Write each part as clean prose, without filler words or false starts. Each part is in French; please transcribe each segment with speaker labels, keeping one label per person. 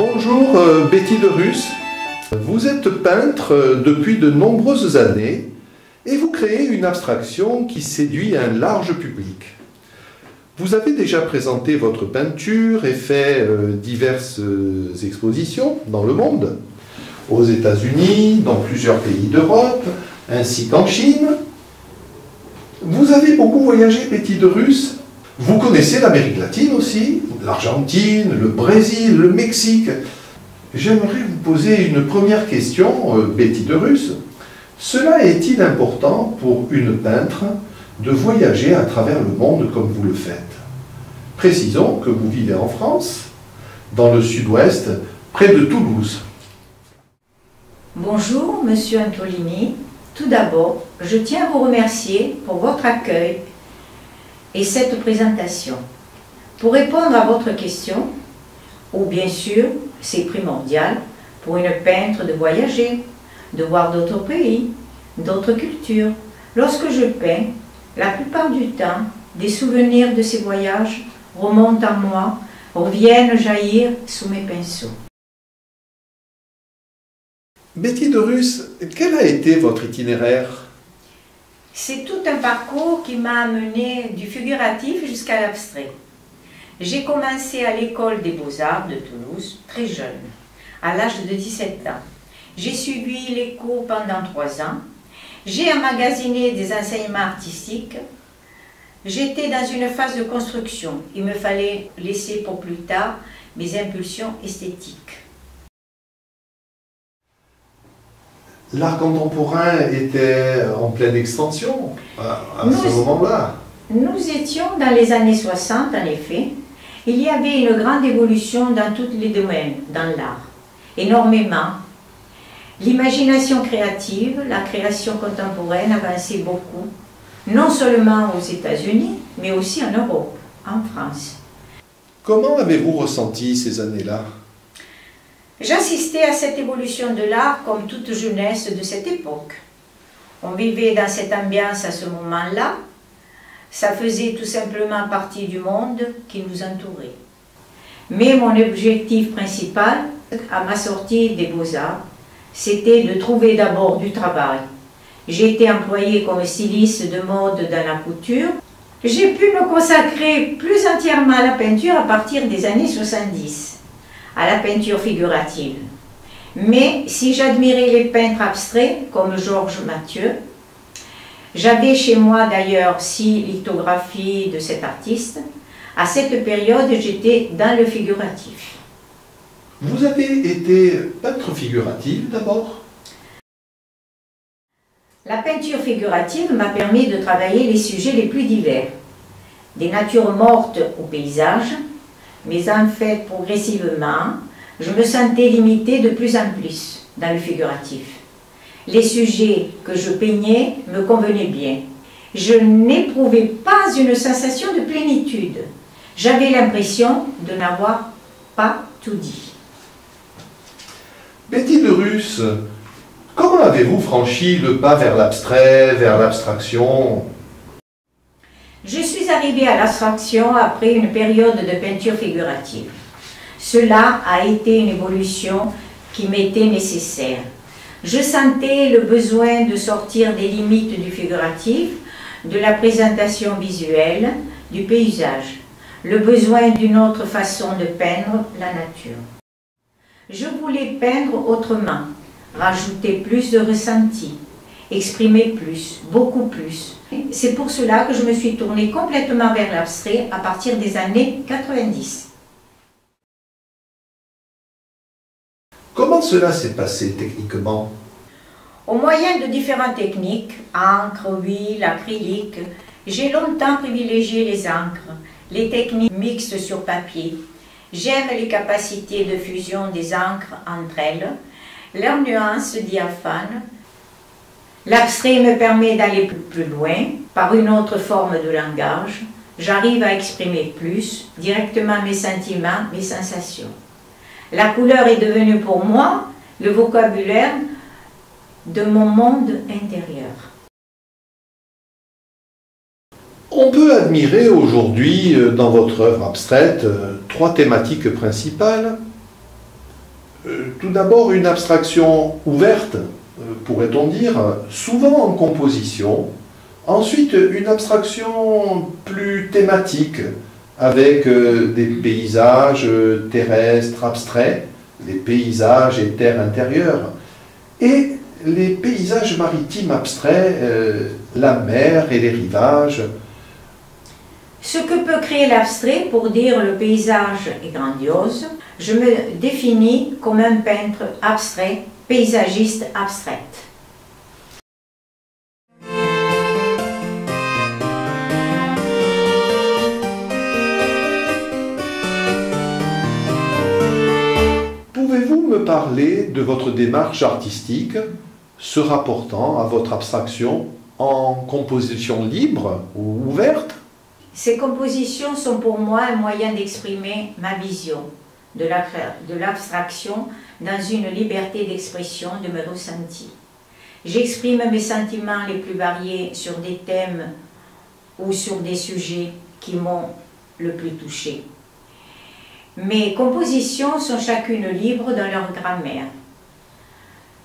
Speaker 1: Bonjour Betty de Russe, vous êtes peintre depuis de nombreuses années et vous créez une abstraction qui séduit un large public. Vous avez déjà présenté votre peinture et fait diverses expositions dans le monde, aux États-Unis, dans plusieurs pays d'Europe, ainsi qu'en Chine. Vous avez beaucoup voyagé, Betty de Russe. Vous connaissez l'Amérique latine aussi, l'Argentine, le Brésil, le Mexique. J'aimerais vous poser une première question, Betty de Russe. Cela est-il important pour une peintre de voyager à travers le monde comme vous le faites? Précisons que vous vivez en France, dans le sud-ouest, près de Toulouse.
Speaker 2: Bonjour, Monsieur Antolini. Tout d'abord, je tiens à vous remercier pour votre accueil et cette présentation. Pour répondre à votre question, ou bien sûr, c'est primordial pour une peintre de voyager, de voir d'autres pays, d'autres cultures. Lorsque je peins, la plupart du temps, des souvenirs de ces voyages remontent en moi, reviennent jaillir sous mes pinceaux.
Speaker 1: Betty de Russe, quel a été votre itinéraire?
Speaker 2: C'est tout un parcours qui m'a amené du figuratif jusqu'à l'abstrait. J'ai commencé à l'école des Beaux-Arts de Toulouse, très jeune, à l'âge de 17 ans. J'ai suivi les cours pendant 3 ans. J'ai emmagasiné des enseignements artistiques. J'étais dans une phase de construction. Il me fallait laisser pour plus tard mes impulsions esthétiques.
Speaker 1: L'art contemporain était en pleine extension à ce moment-là.
Speaker 2: Nous étions dans les années 60, en effet. Il y avait une grande évolution dans tous les domaines, dans l'art. Énormément. L'imagination créative, la création contemporaine avançait beaucoup, non seulement aux États-Unis, mais aussi en Europe, en France.
Speaker 1: Comment avez-vous ressenti ces années-là?
Speaker 2: J'assistais à cette évolution de l'art comme toute jeunesse de cette époque. On vivait dans cette ambiance à ce moment-là. Ça faisait tout simplement partie du monde qui nous entourait. Mais mon objectif principal, à ma sortie des Beaux-Arts, c'était de trouver d'abord du travail. J'ai été employée comme styliste de mode dans la couture. J'ai pu me consacrer plus entièrement à la peinture à partir des années 70. À la peinture figurative. Mais si j'admirais les peintres abstraits comme Georges Mathieu, j'avais chez moi d'ailleurs 6 lithographies de cet artiste. À cette période, j'étais dans le figuratif.
Speaker 1: Vous avez été peintre figurative d'abord?
Speaker 2: La peinture figurative m'a permis de travailler les sujets les plus divers. Des natures mortes au paysage, mais en fait, progressivement, je me sentais limitée de plus en plus dans le figuratif. Les sujets que je peignais me convenaient bien. Je n'éprouvais pas une sensation de plénitude. J'avais l'impression de n'avoir pas tout dit.
Speaker 1: Betty de Russe, comment avez-vous franchi le pas vers l'abstrait, vers l'abstraction?
Speaker 2: Je suis arrivée à l'abstraction après une période de peinture figurative. Cela a été une évolution qui m'était nécessaire. Je sentais le besoin de sortir des limites du figuratif, de la présentation visuelle, du paysage, le besoin d'une autre façon de peindre la nature. Je voulais peindre autrement, rajouter plus de ressenti, exprimer plus, beaucoup plus. C'est pour cela que je me suis tournée complètement vers l'abstrait à partir des années 90.
Speaker 1: Comment cela s'est passé techniquement?
Speaker 2: Au moyen de différentes techniques, encre, huile, acrylique, j'ai longtemps privilégié les encres, les techniques mixtes sur papier. J'aime les capacités de fusion des encres entre elles, leurs nuances diaphanes. L'abstrait me permet d'aller plus loin, par une autre forme de langage. J'arrive à exprimer plus, directement mes sentiments, mes sensations. La couleur est devenue pour moi le vocabulaire de mon monde intérieur.
Speaker 1: On peut admirer aujourd'hui dans votre œuvre abstraite 3 thématiques principales. Tout d'abord, une abstraction ouverte, pourrait-on dire, souvent en composition. Ensuite, une abstraction plus thématique, avec des paysages terrestres abstraits, les paysages et terres intérieures, et les paysages maritimes abstraits, la mer et les rivages.
Speaker 2: Ce que peut créer l'abstrait pour dire le paysage est grandiose, je me définis comme un peintre abstrait, paysagiste abstraite.
Speaker 1: Pouvez-vous me parler de votre démarche artistique se rapportant à votre abstraction en composition libre ou ouverte?
Speaker 2: Ces compositions sont pour moi un moyen d'exprimer ma vision de l'abstraction dans une liberté d'expression de mes ressentis. J'exprime mes sentiments les plus variés sur des thèmes ou sur des sujets qui m'ont le plus touché. Mes compositions sont chacune libres dans leur grammaire,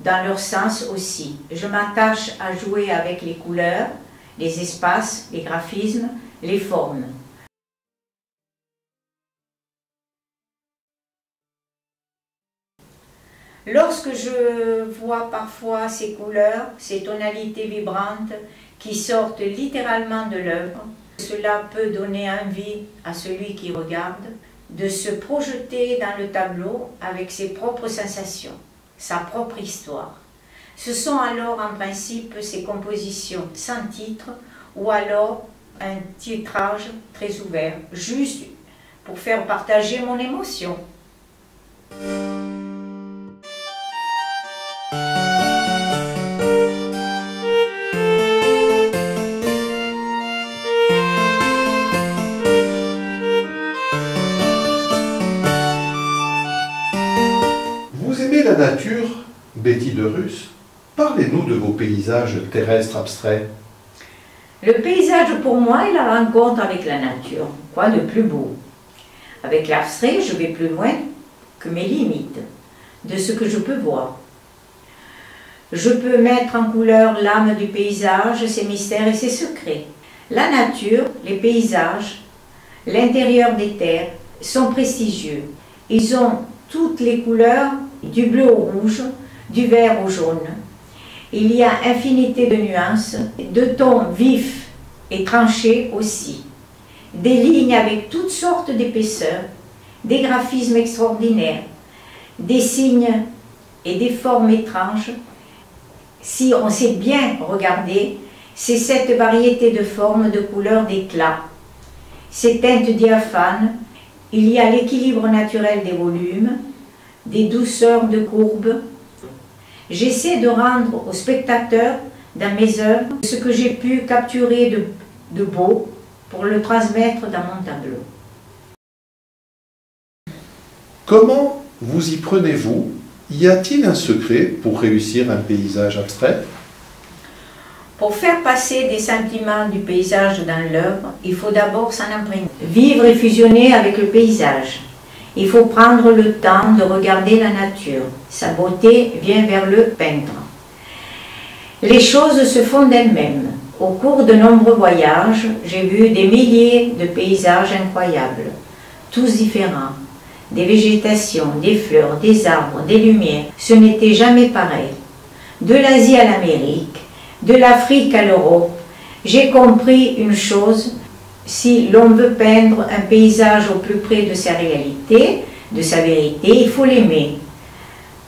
Speaker 2: dans leur sens aussi. Je m'attache à jouer avec les couleurs, les espaces, les graphismes, les formes. Lorsque je vois parfois ces couleurs, ces tonalités vibrantes qui sortent littéralement de l'œuvre, cela peut donner envie à celui qui regarde de se projeter dans le tableau avec ses propres sensations, sa propre histoire. Ce sont alors en principe ces compositions sans titre ou alors un titrage très ouvert, juste pour faire partager mon émotion.
Speaker 1: Vous aimez la nature, Betty de Rus? Parlez-nous de vos paysages terrestres abstraits.
Speaker 2: Le paysage pour moi est la rencontre avec la nature. Quoi de plus beau? Avec l'abstrait, je vais plus loin que mes limites, de ce que je peux voir. Je peux mettre en couleur l'âme du paysage, ses mystères et ses secrets. La nature, les paysages, l'intérieur des terres sont prestigieux. Ils ont toutes les couleurs, du bleu au rouge, du vert au jaune. Il y a infinité de nuances, de tons vifs et tranchés aussi. Des lignes avec toutes sortes d'épaisseurs, des graphismes extraordinaires, des signes et des formes étranges. Si on sait bien regarder, c'est cette variété de formes, de couleurs, d'éclats. Ces teintes diaphanes, il y a l'équilibre naturel des volumes, des douceurs de courbes. J'essaie de rendre au spectateur, dans mes œuvres, ce que j'ai pu capturer de beau pour le transmettre dans mon tableau.
Speaker 1: Comment vous y prenez-vous? Y a-t-il un secret pour réussir un paysage abstrait?
Speaker 2: Pour faire passer des sentiments du paysage dans l'œuvre, il faut d'abord s'en imprégner. Vivre et fusionner avec le paysage. Il faut prendre le temps de regarder la nature. Sa beauté vient vers le peintre. Les choses se font d'elles-mêmes. Au cours de nombreux voyages, j'ai vu des milliers de paysages incroyables, tous différents. Des végétations, des fleurs, des arbres, des lumières. Ce n'était jamais pareil. De l'Asie à l'Amérique, de l'Afrique à l'Europe, j'ai compris une chose: si l'on veut peindre un paysage au plus près de sa réalité, de sa vérité, il faut l'aimer,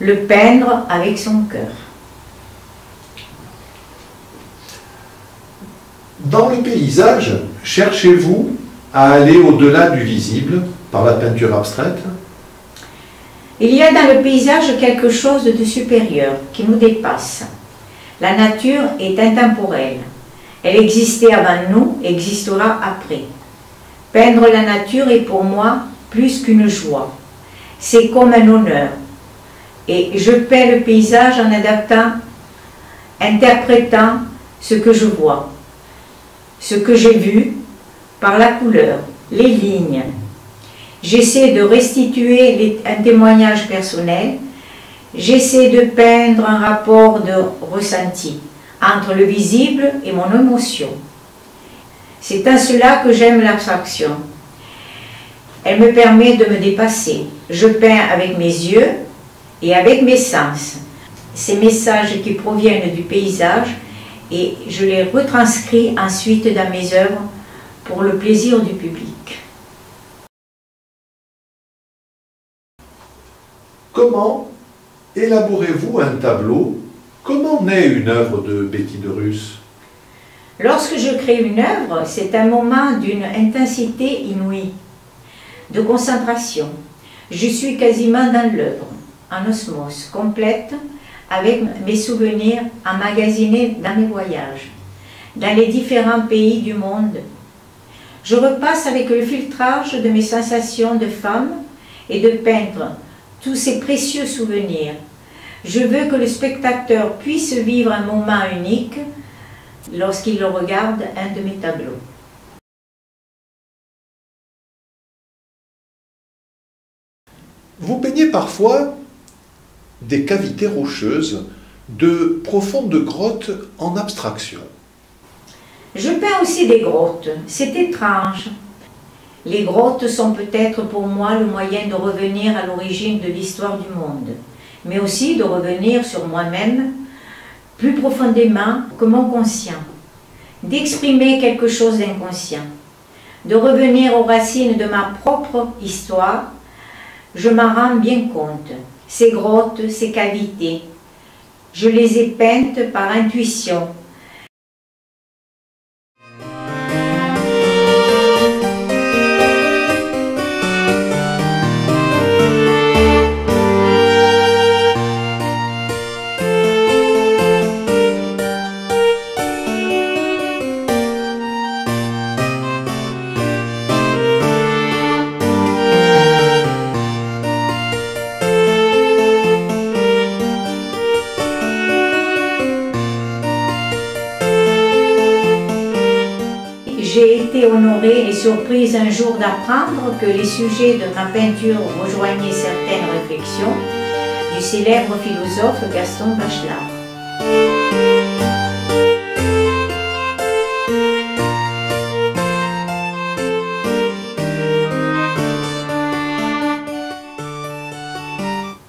Speaker 2: le peindre avec son cœur.
Speaker 1: Dans le paysage, cherchez-vous à aller au-delà du visible par la peinture abstraite?
Speaker 2: Il y a dans le paysage quelque chose de supérieur qui nous dépasse. La nature est intemporelle. Elle existait avant nous, existera après. Peindre la nature est pour moi plus qu'une joie. C'est comme un honneur. Et je peins le paysage en adaptant, interprétant ce que je vois, ce que j'ai vu par la couleur, les lignes. J'essaie de restituer un témoignage personnel, J'essaie de peindre un rapport de ressenti entre le visible et mon émotion. C'est à cela que j'aime l'abstraction. Elle me permet de me dépasser. Je peins avec mes yeux et avec mes sens. Ces messages qui proviennent du paysage et je les retranscris ensuite dans mes œuvres pour le plaisir du public.
Speaker 1: Comment élaborez-vous un tableau? Comment naît une œuvre de Betty de Rus?
Speaker 2: Lorsque je crée une œuvre, c'est un moment d'une intensité inouïe, de concentration. Je suis quasiment dans l'œuvre, en osmose complète, avec mes souvenirs emmagasinés dans mes voyages, dans les différents pays du monde. Je repasse avec le filtrage de mes sensations de femme et de peintre tous ces précieux souvenirs. Je veux que le spectateur puisse vivre un moment unique lorsqu'il regarde un de mes tableaux.
Speaker 1: Vous peignez parfois des cavités rocheuses, de profondes grottes en abstraction.
Speaker 2: Je peins aussi des grottes, c'est étrange. Les grottes sont peut-être pour moi le moyen de revenir à l'origine de l'histoire du monde, mais aussi de revenir sur moi-même plus profondément que mon conscient, d'exprimer quelque chose d'inconscient, de revenir aux racines de ma propre histoire. Je m'en rends bien compte. Ces grottes, ces cavités, je les ai peintes par intuition. J'ai été honorée et surprise un jour d'apprendre que les sujets de ma peinture rejoignaient certaines réflexions du célèbre philosophe Gaston Bachelard.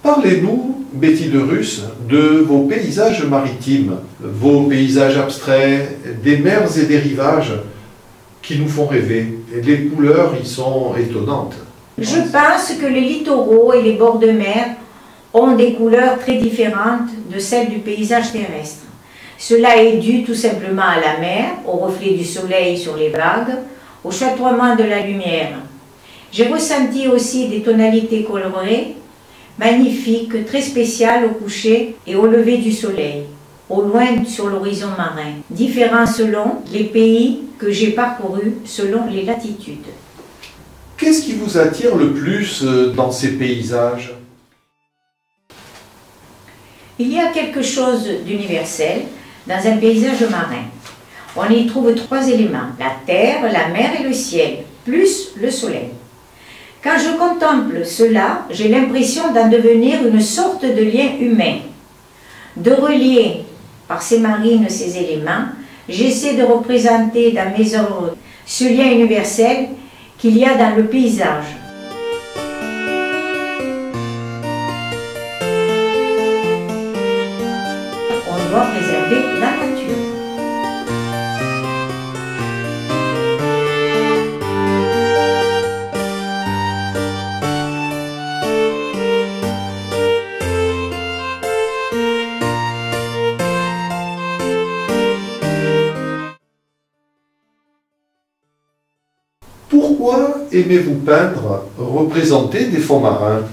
Speaker 1: Parlez-nous, Betty de Rus, de vos paysages maritimes, vos paysages abstraits, des mers et des rivages qui nous font rêver. Et les couleurs y sont étonnantes.
Speaker 2: Je pense que les littoraux et les bords de mer ont des couleurs très différentes de celles du paysage terrestre. Cela est dû tout simplement à la mer, au reflet du soleil sur les vagues, au chatoiement de la lumière. J'ai ressenti aussi des tonalités colorées, magnifiques, très spéciales au coucher et au lever du soleil, au loin sur l'horizon marin, différents selon les pays que j'ai parcourus, selon les latitudes.
Speaker 1: Qu'est-ce qui vous attire le plus dans ces paysages?
Speaker 2: Il y a quelque chose d'universel dans un paysage marin. On y trouve trois éléments, la terre, la mer et le ciel, plus le soleil. Quand je contemple cela, j'ai l'impression d'en devenir une sorte de lien humain. De relier par ces marines ces éléments, j'essaie de représenter dans mes œuvres ce lien universel qu'il y a dans le paysage. On doit préserver la nature.
Speaker 1: Pourquoi aimez-vous peindre, représenter des fonds marins?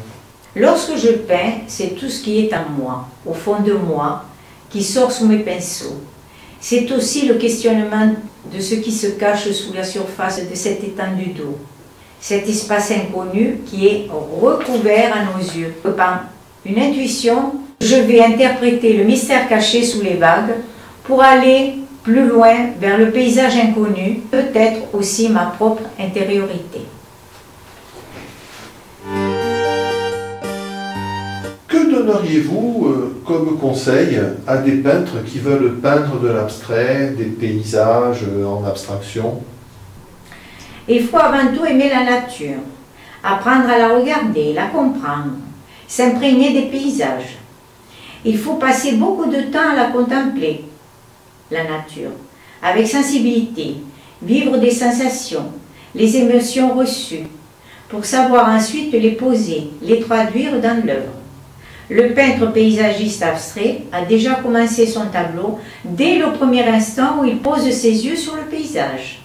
Speaker 2: Lorsque je peins, c'est tout ce qui est en moi, au fond de moi, qui sort sous mes pinceaux. C'est aussi le questionnement de ce qui se cache sous la surface de cette étendue d'eau. Cet espace inconnu qui est recouvert à nos yeux. Par une intuition, je vais interpréter le mystère caché sous les vagues pour aller plus loin vers le paysage inconnu, peut-être aussi ma propre intériorité.
Speaker 1: Que donneriez-vous comme conseil à des peintres qui veulent peindre de l'abstrait, des paysages en abstraction?
Speaker 2: Il faut avant tout aimer la nature, apprendre à la regarder, la comprendre, s'imprégner des paysages. Il faut passer beaucoup de temps à la contempler, la nature, avec sensibilité, vivre des sensations, les émotions reçues, pour savoir ensuite les poser, les traduire dans l'œuvre. Le peintre paysagiste abstrait a déjà commencé son tableau dès le premier instant où il pose ses yeux sur le paysage.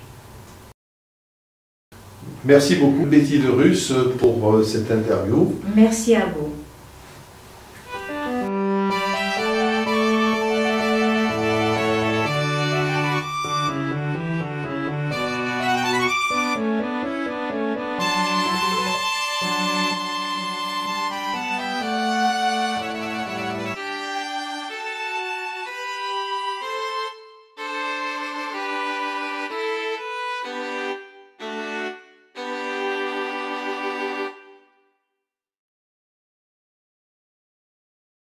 Speaker 1: Merci beaucoup Betty de Russe pour cette interview.
Speaker 2: Merci à vous.